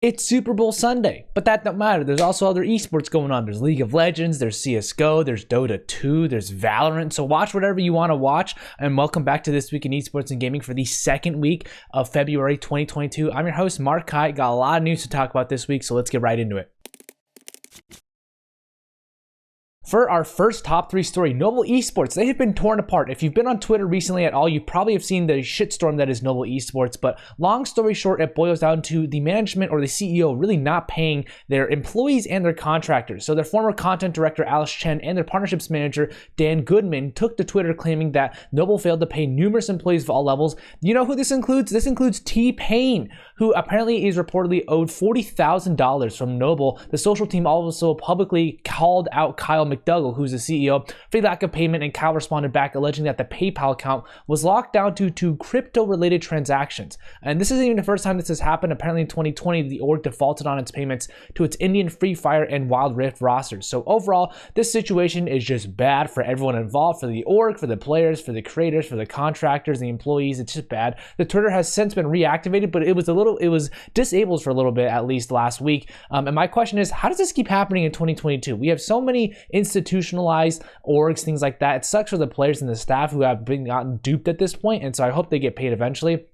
It's Super Bowl Sunday, but that don't matter. There's also other esports going on. There's League of Legends, there's CSGO, there's Dota 2, there's Valorant. So watch whatever you want to watch. And welcome back to This Week in Esports and Gaming for the second week of February 2022. I'm your host, Mark Kai. Got a lot of news to talk about this week, so let's get right into it. For our first top 3 story, Noble Esports, they have been torn apart. If you've been on Twitter recently at all, you probably have seen the shitstorm that is Noble Esports, but long story short, it boils down to the management or the CEO really not paying their employees and their contractors. So their former content director, Alice Chen, and their partnerships manager, Dan Goodman, took to Twitter claiming that Noble failed to pay numerous employees of all levels. You know who this includes? This includes T-Pain, who apparently is reportedly owed $40,000 from Noble. The social team also publicly called out Kyle McDougall, who's the CEO, for the lack of payment, and Kyle responded back alleging that the PayPal account was locked down due to crypto-related transactions. And this isn't even the first time this has happened. Apparently in 2020, the org defaulted on its payments to its Indian Free Fire and Wild Rift rosters. So overall, this situation is just bad for everyone involved, for the org, for the players, for the creators, for the contractors, the employees. It's just bad. The Twitter has since been reactivated, but it was disabled for a little bit, at least last week. And my question is, how does this keep happening in 2022? We have so many institutionalized orgs, things like that. It sucks for the players and the staff who have been gotten duped at this point, and so I hope they get paid eventually.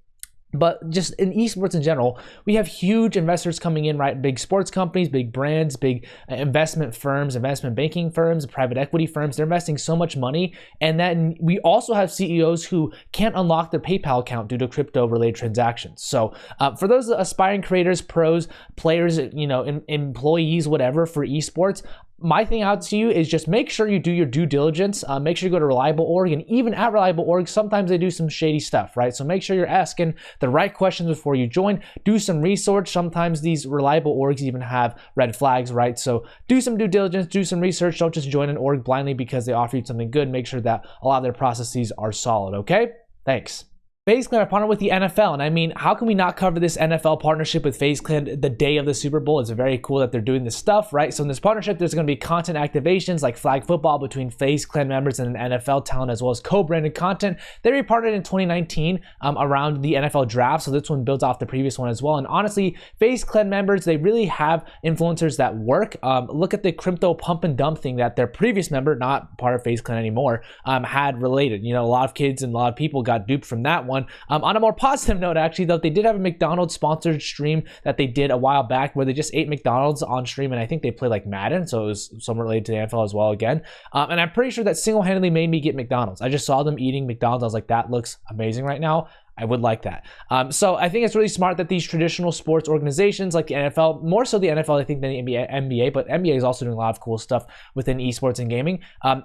But just in esports in general, we have huge investors coming in, right? Big sports companies, big brands, big investment firms, investment banking firms, private equity firms. They're investing so much money. And then we also have CEOs who can't unlock their PayPal account due to crypto-related transactions. So for those aspiring creators, pros, players, employees, whatever, for esports, my thing out to you is just make sure you do your due diligence. Make sure you go to Reliable Org, and even at Reliable Org, sometimes they do some shady stuff, right? So make sure you're asking the right questions before you join. Do some research. Sometimes these Reliable Orgs even have red flags, right? So do some due diligence, do some research. Don't just join an org blindly because they offer you something good. Make sure that a lot of their processes are solid, okay? Thanks. FaZe are partnered with the NFL, and I mean, how can we not cover this NFL partnership with FaZe the day of the Super Bowl? It's very cool that they're doing this stuff, right? So in this partnership, there's going to be content activations like flag football between FaZe Clan members and an NFL talent, as well as co-branded content. They were partnered in 2019 around the NFL draft, so this one builds off the previous one as well. And honestly, FaZe Clan members, they really have influencers that work. Look at the crypto pump and dump thing that their previous member, not part of FaZe Clan anymore, had related. You know, a lot of kids and a lot of people got duped from that one. On a more positive note, actually, though, they did have a McDonald's sponsored stream that they did a while back where they just ate McDonald's on stream, and I think they played like Madden, so it was somewhat related to the NFL as well again. And I'm pretty sure that single-handedly made me get McDonald's. I just saw them eating McDonald's. I was like, that looks amazing right now. I would like that. So I think it's really smart that these traditional sports organizations like the NFL, more so the NFL, I think, than the NBA, but NBA is also doing a lot of cool stuff within esports and gaming.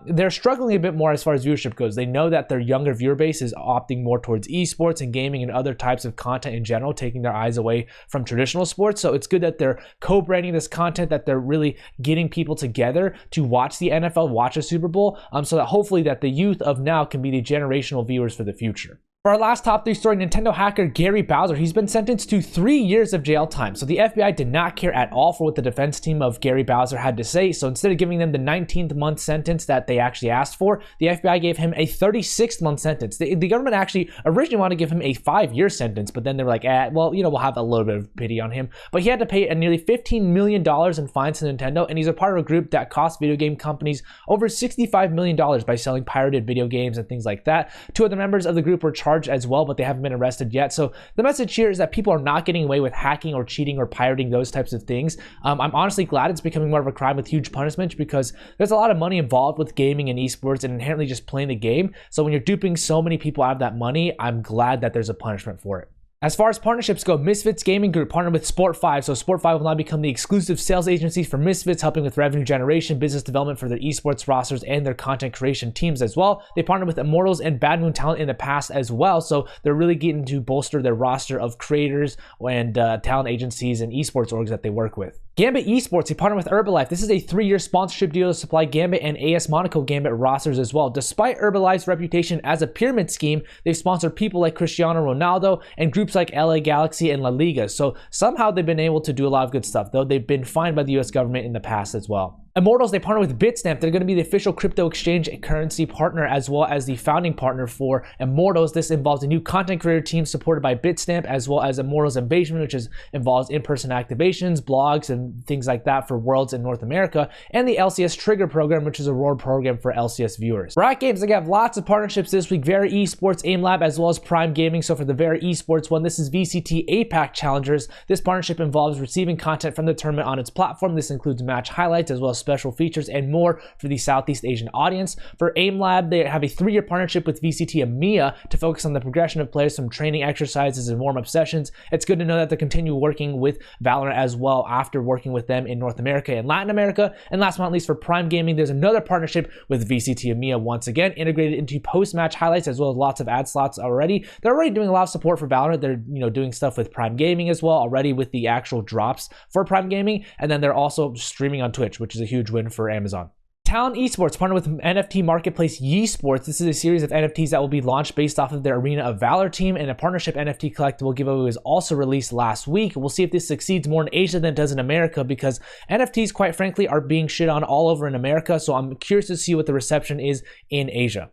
They're struggling a bit more as far as viewership goes. They know that their younger viewer base is opting more towards esports and gaming and other types of content in general, taking their eyes away from traditional sports. So it's good that they're co-branding this content, that they're really getting people together to watch the NFL, watch a Super Bowl, so that hopefully that the youth of now can be the generational viewers for the future. For our last top 3 story, Nintendo hacker 𝗠𝗿 𝗖𝗶, he's been sentenced to 3 years of jail time. So the FBI did not care at all for what the defense team of 𝗠𝗿 𝗖𝗶 had to say. So instead of giving them the 19th month sentence that they actually asked for, the FBI gave him a 36th month sentence. The government actually originally wanted to give him a 5-year sentence, but then they were like, well, we'll have a little bit of pity on him. But he had to pay nearly $15 million in fines to Nintendo, and he's a part of a group that cost video game companies over $65 million by selling pirated video games and things like that. 2 other members of the group were charged as well, but they haven't been arrested yet. So the message here is that people are not getting away with hacking or cheating or pirating, those types of things. I'm honestly glad it's becoming more of a crime with huge punishment, because there's a lot of money involved with gaming and esports and inherently just playing the game. So when you're duping so many people out of that money, I'm glad that there's a punishment for it. As far as partnerships go, Misfits Gaming Group partnered with Sport5. So Sport5 will now become the exclusive sales agency for Misfits, helping with revenue generation, business development for their esports rosters, and their content creation teams as well. They partnered with Immortals and Bad Moon Talent in the past as well. So they're really getting to bolster their roster of creators and talent agencies and esports orgs that they work with. 𝗠𝗿 Esports, they partnered with Herbalife. This is a 3-year sponsorship deal to supply 𝗠𝗿 and AS Monaco 𝗠𝗿 rosters as well. Despite Herbalife's reputation as a pyramid scheme, they've sponsored people like Cristiano Ronaldo and groups like LA Galaxy and La Liga. So somehow they've been able to do a lot of good stuff, though they've been fined by the US government in the past as well. Immortals, they partner with Bitstamp. They're going to be the official crypto exchange currency partner as well as the founding partner for Immortals. This involves a new content creator team supported by Bitstamp as well as Immortals Invasion, which involves in-person activations, blogs, and things like that for Worlds in North America, and the LCS Trigger program, which is a reward program for LCS viewers. Riot Games, they have lots of partnerships this week. Very Esports, AimLab, as well as Prime Gaming. So for the Very Esports one, this is VCT APAC Challengers. This partnership involves receiving content from the tournament on its platform. This includes match highlights as well as special features and more for the Southeast Asian audience. For AimLab, they have a 3-year partnership with VCT EMEA to focus on the progression of players from training exercises and warm-up sessions. It's good to know that they continue working with Valorant as well after working with them in North America and Latin America. And last but not least, for Prime Gaming, there's another partnership with VCT EMEA once again, integrated into post-match highlights as well as lots of ad slots already. They're already doing a lot of support for Valorant. They're doing stuff with Prime Gaming as well already with the actual drops for Prime Gaming, and then they're also streaming on Twitch, which is a huge win for Amazon. Talon Esports partnered with NFT marketplace Yesports. This is a series of NFTs that will be launched based off of their Arena of Valor team, and a partnership NFT collectible giveaway was also released last week. We'll see if this succeeds more in Asia than it does in America, because NFTs, quite frankly, are being shit on all over in America, so I'm curious to see what the reception is in Asia.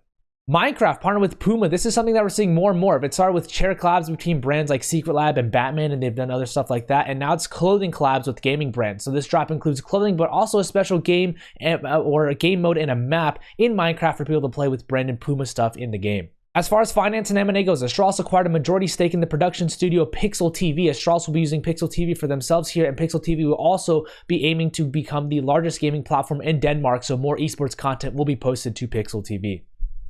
Minecraft partnered with Puma. This is something that we're seeing more and more of. It started with chair collabs between brands like Secret Lab and Batman, and they've done other stuff like that. And now it's clothing collabs with gaming brands. So this drop includes clothing, but also a special game or a game mode and a map in Minecraft for people to play with branded Puma stuff in the game. As far as finance and M&A goes, Astralis acquired a majority stake in the production studio Pixel TV. Astralis will be using Pixel TV for themselves here, and Pixel TV will also be aiming to become the largest gaming platform in Denmark, so more esports content will be posted to Pixel TV.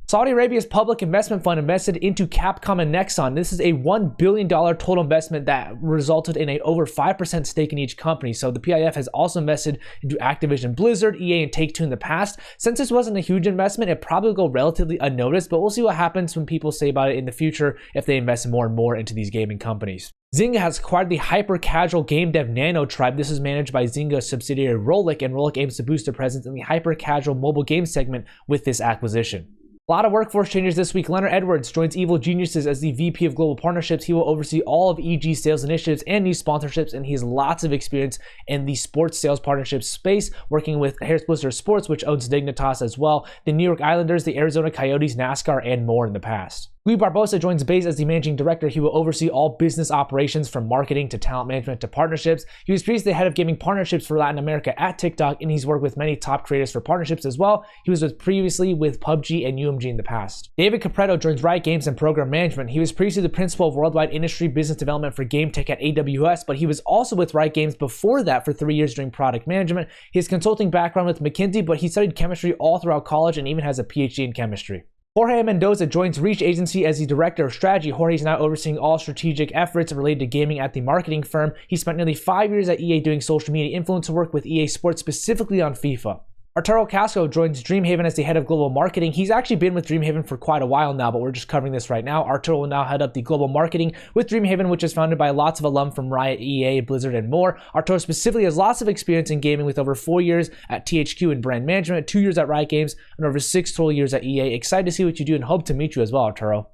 Saudi Arabia's public investment fund invested into Capcom and Nexon. This is a $1 billion total investment that resulted in a over 5% stake in each company. So the PIF has also invested into Activision Blizzard, EA, and Take-Two in the past. Since this wasn't a huge investment, it probably will go relatively unnoticed, but we'll see what happens when people say about it in the future if they invest more and more into these gaming companies. Zynga has acquired the hyper-casual game dev Nano Tribe. This is managed by Zynga subsidiary Rolik, and Rolik aims to boost their presence in the hyper-casual mobile game segment with this acquisition. A lot of workforce changes this week. Leonard Edwards joins Evil Geniuses as the VP of Global Partnerships. He will oversee all of EG's sales initiatives and new sponsorships, and he has lots of experience in the sports sales partnership space, working with Harris Blizzard Sports, which owns Dignitas as well, the New York Islanders, the Arizona Coyotes, NASCAR, and more in the past. TWIEG Barbosa joins BASE as the managing director. He will oversee all business operations from marketing to talent management to partnerships. He was previously head of gaming partnerships for Latin America at TikTok, and he's worked with many top creators for partnerships as well. He was previously with PUBG and UMG in the past. David Capretto joins Riot Games and program management. He was previously the principal of worldwide industry business development for Game Tech at AWS, but he was also with Riot Games before that for 3 years doing product management. He has consulting background with McKinsey, but he studied chemistry all throughout college and even has a PhD in chemistry. Jorge Mendoza joins Reach Agency as the Director of Strategy. Jorge is now overseeing all strategic efforts related to gaming at the marketing firm. He spent nearly 5 years at EA doing social media influencer work with EA Sports, specifically on FIFA. Arturo Casso joins Dreamhaven as the head of global marketing. He's actually been with Dreamhaven for quite a while now, but we're just covering this right now. Arturo will now head up the global marketing with Dreamhaven, which is founded by lots of alum from Riot, EA, Blizzard, and more. Arturo specifically has lots of experience in gaming with over 4 years at THQ in brand management, 2 years at Riot Games, and over 6 total years at EA. Excited to see what you do and hope to meet you as well, Arturo.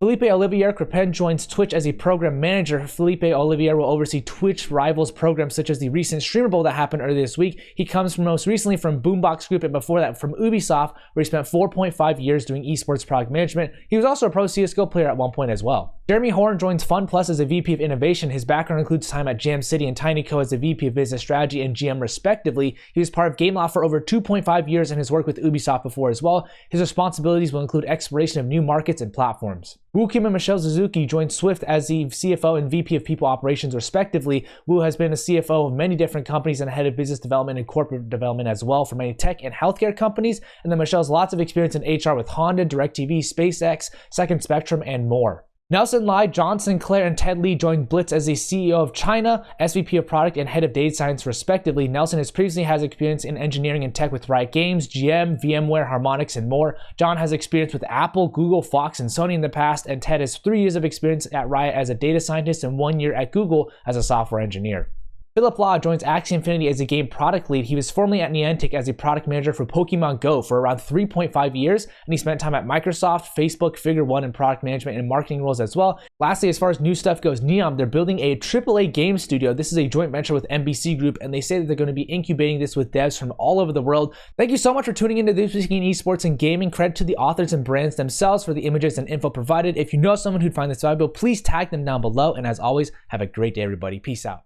Felipe Olivier Crepen joins Twitch as a program manager. Felipe Olivier will oversee Twitch rivals programs such as the recent Streamer Bowl that happened earlier this week. He comes from most recently from Boombox Group, and before that from Ubisoft, where he spent 4.5 years doing esports product management. He was also a pro CSGO player at one point as well. Jeremy Horn joins FunPlus as a VP of Innovation. His background includes time at Jam City and TinyCo as a VP of Business Strategy and GM respectively. He was part of Gameloft for over 2.5 years and has worked with Ubisoft before as well. His responsibilities will include exploration of new markets and platforms. Wu Kim and Michelle Suzuki joined Swift as the CFO and VP of People Operations respectively. Wu has been a CFO of many different companies and head of business development and corporate development as well for many tech and healthcare companies. And then Michelle's lots of experience in HR with Honda, DirecTV, SpaceX, Second Spectrum, and more. Nelson Lai, John Sinclair, and Ted Lee joined Blitz as the CEO of China, SVP of Product, and Head of Data Science respectively. Nelson has previously has experience in engineering and tech with Riot Games, GM, VMware, Harmonix, and more. John has experience with Apple, Google, Fox, and Sony in the past, and Ted has 3 years of experience at Riot as a data scientist and 1 year at Google as a software engineer. 𝗠𝗿𝗶 joins axiomfinity as a game product lead. He was formerly at Niantic as a product manager for Pokemon Go for around 3.5 years, and he spent time at Microsoft, Facebook, Figure One, and product management and marketing roles as well. Lastly, as far as new stuff goes, Neom, they're building a AAA game studio. This is a joint venture with NBC Group, and they say that they're going to be incubating this with devs from all over the world. Thank you so much for tuning into This Week in Esports and Gaming. Credit to the authors and brands themselves for the images and info provided. If you know someone who'd find this valuable, please tag them down below. And as always, have a great day, everybody. Peace out.